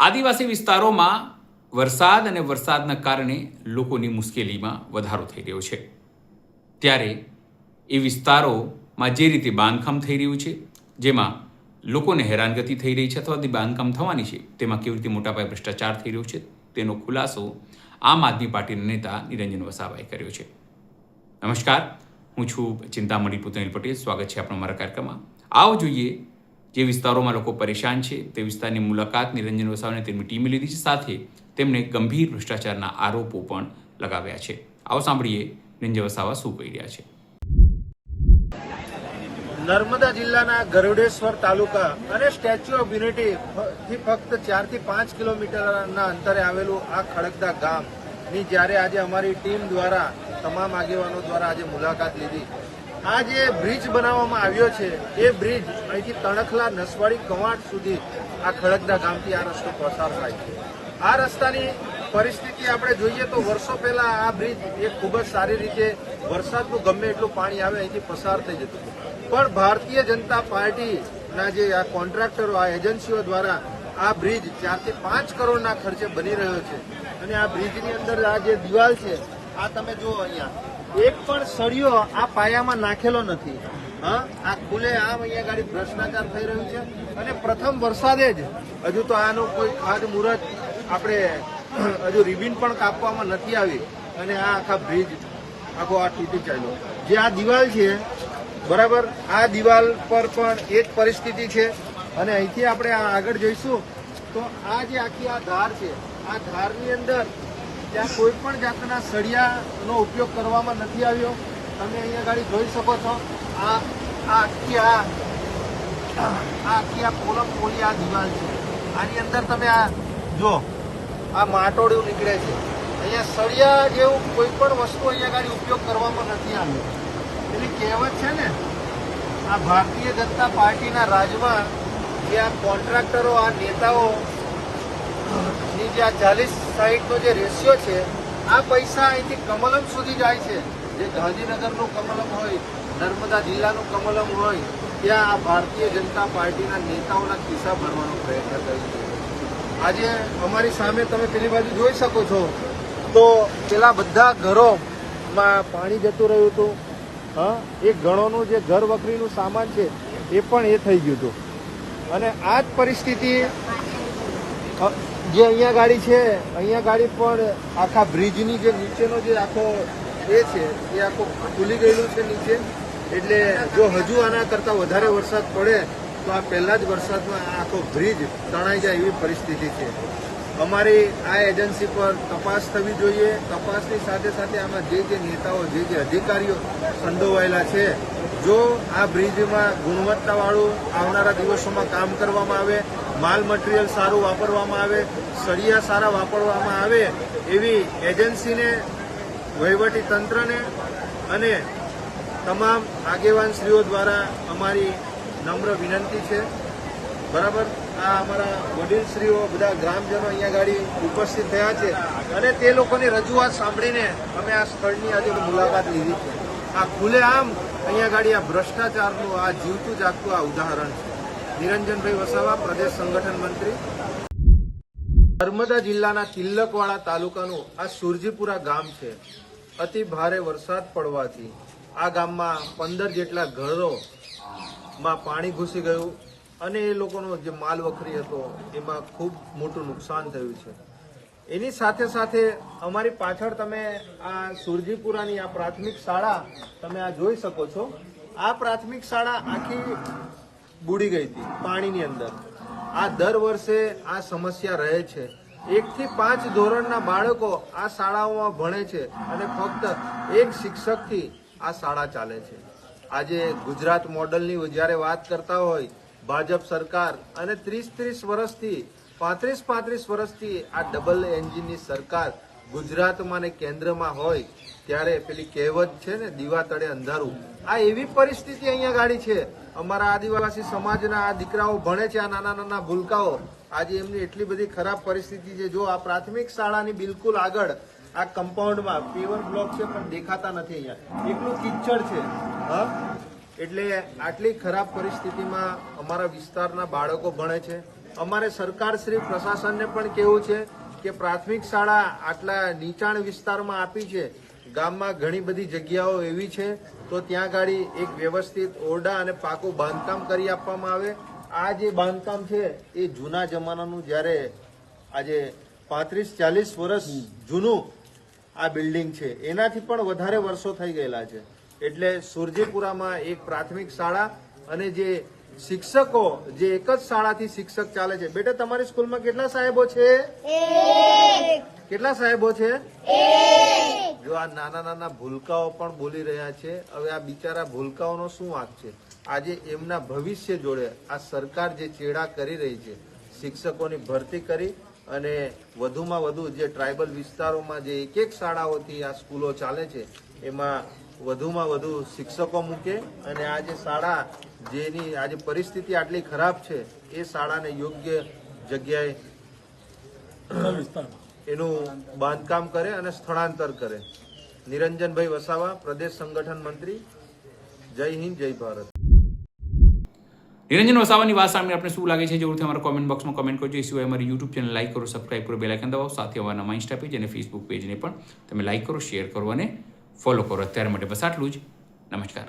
આદિવાસી વિસ્તારોમાં વરસાદ અને વરસાદના કારણે લોકોની મુશ્કેલીમાં વધારો થઈ રહ્યો છે. ત્યારે એ વિસ્તારોમાં જે રીતે બાંધકામ થઈ રહ્યું છે, જેમાં લોકોને હેરાનગતિ થઈ રહી છે અથવા જે બાંધકામ થવાની છે તેમાં કેવી રીતે મોટા પાયે ભ્રષ્ટાચાર થઈ રહ્યો છે, તેનો ખુલાસો આમ આદમી પાર્ટીના નેતા નિરંજન વસાવાએ કર્યો છે. નમસ્કાર, હું છું ચિંતામણી પુતનેલ પટેલ. સ્વાગત છે આપણો મારા કાર્યક્રમમાં. આવો જોઈએ જે વિસ્તારોમાં લોકો પરેશાન છે તે વિસ્તારની મુલાકાત નિરંજન વસાવાને તેમની ટીમે લીધી છે. સાથે તેમણે ગંભીર ભ્રષ્ટાચારના આરોપો પણ લગાવ્યા છે. આવો સાંભળીએ નિરંજન વસાવા શું કહી રહ્યા છે. નર્મદા જિલ્લાના ગરુડેશ્વર તાલુકા અને સ્ટેચ્યુ ઓફ યુનિટી થી ફક્ત 4 થી 5 કિલોમીટરના અંતરે આવેલું આ ખડકદા ગામ ની જ્યારે આજે અમારી ટીમ દ્વારા તમામ આગેવાનો દ્વારા આજે મુલાકાત લીધી. આ જે બ્રિજ બનાવવામાં આવ્યો છે એ બ્રિજ અહીંથી તણખલા નસવાડી કવાંટ સુધી આ ખડકદા ગામથી આ રસ્તો પસાર થાય છે. આ રસ્તાની પરિસ્થિતિ આપણે જોઈએ તો વર્ષો પહેલા આ બ્રિજ એ ખૂબ જ સારી રીતે વરસાદનું ગમે એટલું પાણી આવે અહીંથી પસાર થઈ જતું. પણ ભારતીય જનતા પાર્ટીના જે આ કોન્ટ્રાક્ટરો, આ એજન્સીઓ દ્વારા આ બ્રિજ 4 થી 5 કરોડના ખર્ચે બની રહ્યો છે. અને આ બ્રિજની અંદર આ જે દિવાલ છે આ તમે જુઓ, અહીંયા એક પણ સળિયો આ પાયામાં નાખેલો નથી. આ ખુલે આમ અહીંયા ગાડી ભ્રષ્ટાચાર થઈ રહ્યું છે. અને પ્રથમ વરસાદે જ હજુ તો આનું કોઈ ખાધ મુહૂર્ત આપણે હજુ રિબિન પણ કાપવામાં નથી આવી અને આ આખા બ્રિજ આખો આ તૂટી ચાલ્યો. જે આ દિવાલ છે બરાબર, આ દિવાલ પર પણ એ જ પરિસ્થિતિ છે. અને અહીંથી આપણે આગળ જઈશું તો આ જે આખી આ ધાર છે, આ ધારની અંદર ત્યાં કોઈ પણ જાતના સળિયાનો ઉપયોગ કરવામાં નથી આવ્યો. તમે અહીંયા ગાડી જોઈ શકો છો. આખી પોલમ પોલી આ દિવાલ છે. આની અંદર તમે આ જો આ માટોડું નીકળે છે. અહીંયા સળિયા જેવું કોઈ પણ વસ્તુ અહીંયા ગાડી ઉપયોગ કરવામાં નથી આવ્યો. એની કહેવત છે ને, આ ભારતીય જનતા પાર્ટીના રાજમાં જે આ કોન્ટ્રાક્ટરો, આ નેતાઓ ની જે આ 40-60 નો જે રેશિયો છે, આ પૈસા અહીંથી કમલમ સુધી જાય છે. જે ગાંધીનગરનું કમલમ હોય, નર્મદા જિલ્લાનું કમલમ હોય, ત્યાં આ ભારતીય જનતા પાર્ટીના નેતાઓના ખિસ્સા ભરવાનો પ્રયત્ન કર્યો છે. આજે અમારી સામે તમે પેલી બાજુ જોઈ શકો છો તો પેલા બધા ઘરોમાં પાણી જતું રહ્યું હતું. એ ગણોનું જે ઘર વખરીનું સામાન છે એ પણ એ થઈ ગયું હતું. અને આ જ પરિસ્થિતિ જે અહીંયા ગાડી છે, અહીંયા ગાડી પણ આખા બ્રિજની જે નીચેનો જે આખો એ છે એ આખો ખુલી ગયેલું છે નીચે. એટલે જો હજુ આના કરતાં વધારે વરસાદ પડે તો આ પહેલા જ વરસાદમાં આખો બ્રિજ તણાઈ જાય એવી પરિસ્થિતિ છે. અમારી આ એજન્સી પર તપાસ થવી જોઈએ. તપાસની સાથે સાથે આમાં જે નેતાઓ, જે અધિકારીઓ સંડોવાયેલા છે, જો આ બ્રિજમાં ગુણવત્તાવાળું આવનારા દિવસોમાં કામ કરવામાં આવે, માલ મટીરિયલ સારું વાપરવામાં આવે, સળિયા સારા વાપરવામાં આવે, એવી એજન્સીને, વહીવટી તંત્રને અને તમામ આગેવાનશ્રીઓ દ્વારા અમારી નમ્ર વિનંતી છે. બરાબર, આ અમારા વડીલશ્રીઓ, બધા ગ્રામજનો અહીંયા ગાડી ઉપસ્થિત થયા છે અને તે લોકોની રજૂઆત સાંભળીને અમે આ સ્થળની આજે મુલાકાત લીધી છે. આ ખુલ્લેઆમ અહીંયા ગાડી આ ભ્રષ્ટાચારનું આ જીવતું જાગતું આ ઉદાહરણ છે. નિરંજનભાઈ વસાવા, પ્રદેશ સંગઠન મંત્રી. નર્મદા જિલ્લાના તિલકવાડા તાલુકાનું આ સુરજીપુરા ગામ છે. અતિ ભારે વરસાદ પડવાથી આ ગામમાં 15 જેટલા ઘરોમાં પાણી ઘૂસી ગયું અને એ લોકોનો જે માલ વખરી હતો એમાં ખૂબ મોટું નુકસાન થયું છે. એની સાથે સાથે અમારી પાછળ તમે આ સુરજીપુરાની આ પ્રાથમિક શાળા તમે આ જોઈ શકો છો. આ પ્રાથમિક શાળા આખી બુડી ગઈ હતી પાણીની અંદર. આ દર વર્ષે આ સમસ્યા રહે છે. 1 થી 5 ધોરણના બાળકો આ શાળાઓમાં ભણે છે અને ફક્ત એક શિક્ષકથી આ શાળા ચાલે છે. આજે ગુજરાત મોડલની જ્યારે વાત કરતા હોય ભાજપ સરકાર અને 30-30 વર્ષથી 35-35 વર્ષથી આ ડબલ એન્જિનની સરકાર ગુજરાતમાં ને કેન્દ્રમાં હોય ત્યારે પેલી કહેવત છે ને, દીવા તળે અંધારું, આ એવી પરિસ્થિતિ અહીંયા ગાડી છે. અમારા આદિવાસી સમાજના આ દીકરાઓ ભણે છે, આ નાના નાના ભૂલકાઓ. આજે એમની એટલી બધી ખરાબ પરિસ્થિતિ છે. જો આ પ્રાથમિક શાળાની બિલકુલ આગળ આ કમ્પાઉન્ડમાં પેવર બ્લોક છે પણ દેખાતા નથી. અહીંયા એટલું કિચડ છે. એટલે આટલી ખરાબ પરિસ્થિતિમાં અમારા વિસ્તારના બાળકો ભણે છે. અમારે સરકારશ્રી પ્રશાસનને પણ કહેવું છે કે પ્રાથમિક શાળા આટલા નીચાણ વિસ્તારમાં આપી છે, ગામમાં ઘણી બધી જગ્યાઓ એવી છે, તો ત્યાં ગાડી એક વ્યવસ્થિત ઓરડા અને પાકું બાંધકામ કરી આપવામાં આવે. આ જે બાંધકામ છે એ જૂના જમાનાનું, જ્યારે આજે 35-40 વર્ષ જૂનું આ બિલ્ડિંગ છે, એનાથી પણ વધારે વર્ષો થઈ ગયેલા છે. એટલે સુરજીપુરામાં એક પ્રાથમિક શાળા અને જે શિક્ષકો, જે એક જ શાળાથી શિક્ષક ચાલે છે. બેટા, તમારી સ્કૂલમાં કેટલા સાહેબો છે? કેટલા સાહેબો છે? જો આ નાના નાના ભૂલકાઓ પણ બોલી રહ્યા છે. હવે આ બિચારા ભૂલકાઓનો શું વાંક છે? આજે એમના ભવિષ્ય જોડે આ સરકાર જે ચેડા કરી રહી છે, શિક્ષકોની ભરતી કરી અને વધુમાં વધુ જે ટ્રાઇબલ વિસ્તારોમાં જે એક શાળાઓથી આ સ્કૂલો ચાલે છે એમાં વધુમાં વધુ શિક્ષકો મૂકે અને આ જે શાળા જેની આજે પરિસ્થિતિ આટલી ખરાબ છે એ શાળાને યોગ્ય જગ્યાએ એનું બાંધકામ કરે અને સ્થળાંતર કરે. નિરંજનભાઈ વસાવા, પ્રદેશ સંગઠન મંત્રી. જય હિન્દ, જય ભારત. નિરંજન વસાવાની વાત સામે આપણે શું લાગે છે જરૂરથી અમારા કોમેન્ટ બોક્સમાં કમેન્ટ કરજો. એ સિવાય અમારી યુટ્યુબ ચેનલ લાઈક કરો, સબસ્ક્રાઈબ કરો, બેલ આઇકન દબાવો. સાથે અમારા ઇન્સ્ટા પેજ અને ફેસબુક પેજને પણ તમે લાઈક કરો, શેર કરો અને ફોલો કરો. અત્યારે માટે બસ આટલું જ. નમસ્કાર.